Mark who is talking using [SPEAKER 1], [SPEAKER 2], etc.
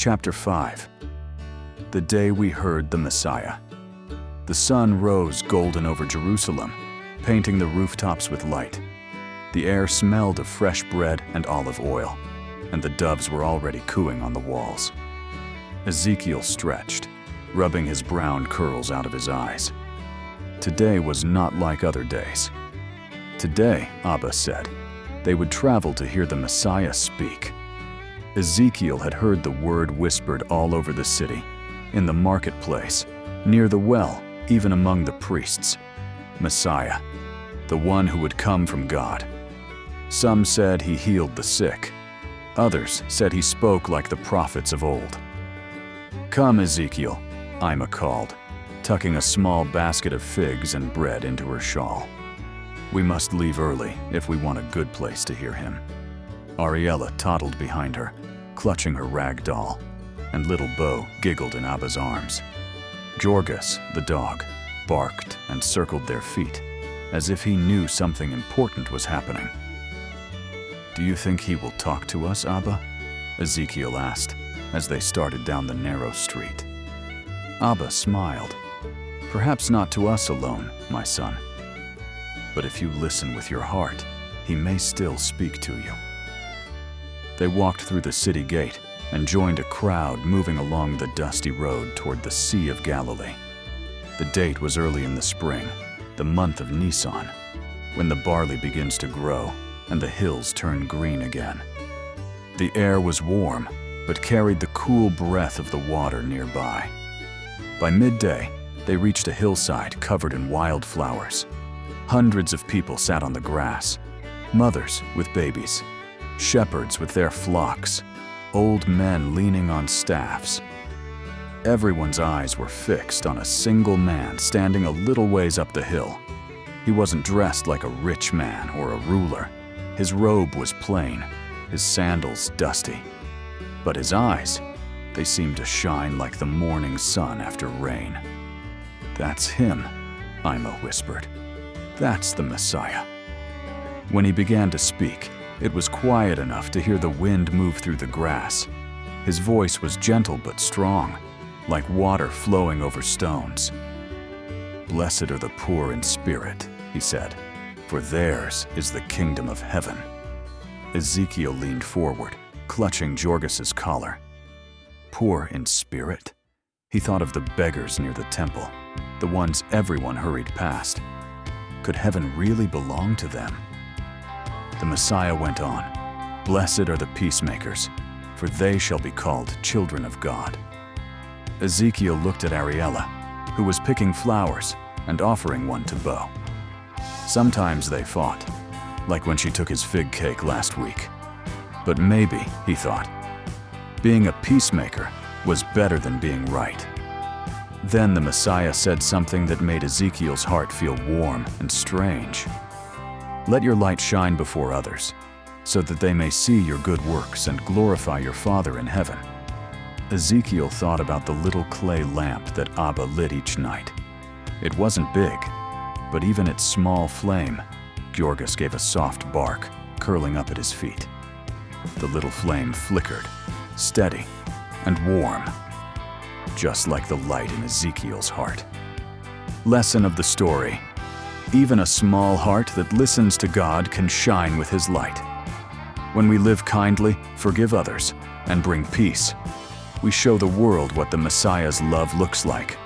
[SPEAKER 1] Chapter 5. The day we heard the Messiah. The sun rose golden over Jerusalem, painting the rooftops with light. The air smelled of fresh bread and olive oil, and the doves were already cooing on the walls. Ezekiel stretched, rubbing his brown curls out of his eyes. Today was not like other days. Today, Abba said, they would travel to hear the Messiah speak. Ezekiel had heard the word whispered all over the city, in the marketplace, near the well, even among the priests. Messiah, the one who would come from God. Some said he healed the sick. Others said he spoke like the prophets of old. "Come, Ezekiel," Ima called, tucking a small basket of figs and bread into her shawl. "We must leave early if we want a good place to hear him." Ariella toddled behind her, clutching her rag doll, and little Beau giggled in Abba's arms. Jorgis, the dog, barked and circled their feet, as if he knew something important was happening. "Do you think he will talk to us, Abba?" Ezekiel asked, as they started down the narrow street. Abba smiled. "Perhaps not to us alone, my son. But if you listen with your heart, he may still speak to you." They walked through the city gate and joined a crowd moving along the dusty road toward the Sea of Galilee. The date was early in the spring, the month of Nisan, when the barley begins to grow and the hills turn green again. The air was warm, but carried the cool breath of the water nearby. By midday, they reached a hillside covered in wildflowers. Hundreds of people sat on the grass, mothers with babies, shepherds with their flocks, old men leaning on staffs. Everyone's eyes were fixed on a single man standing a little ways up the hill. He wasn't dressed like a rich man or a ruler. His robe was plain, his sandals dusty. But his eyes, they seemed to shine like the morning sun after rain. "That's him," Ima whispered. "That's the Messiah." When he began to speak, it was quiet enough to hear the wind move through the grass. His voice was gentle but strong, like water flowing over stones. "Blessed are the poor in spirit," he said, "for theirs is the kingdom of heaven." Ezekiel leaned forward, clutching Jorgis's collar. Poor in spirit? He thought of the beggars near the temple, the ones everyone hurried past. Could heaven really belong to them? The Messiah went on, "Blessed are the peacemakers, for they shall be called children of God." Ezekiel looked at Ariella, who was picking flowers and offering one to Beau. Sometimes they fought, like when she took his fig cake last week. But maybe, he thought, being a peacemaker was better than being right. Then the Messiah said something that made Ezekiel's heart feel warm and strange. "Let your light shine before others, so that they may see your good works and glorify your Father in heaven." Ezekiel thought about the little clay lamp that Abba lit each night. It wasn't big, but even its small flame, Jorgis gave a soft bark, curling up at his feet. The little flame flickered, steady and warm, just like the light in Ezekiel's heart. Lesson of the story: even a small heart that listens to God can shine with his light. When we live kindly, forgive others, and bring peace, we show the world what the Messiah's love looks like.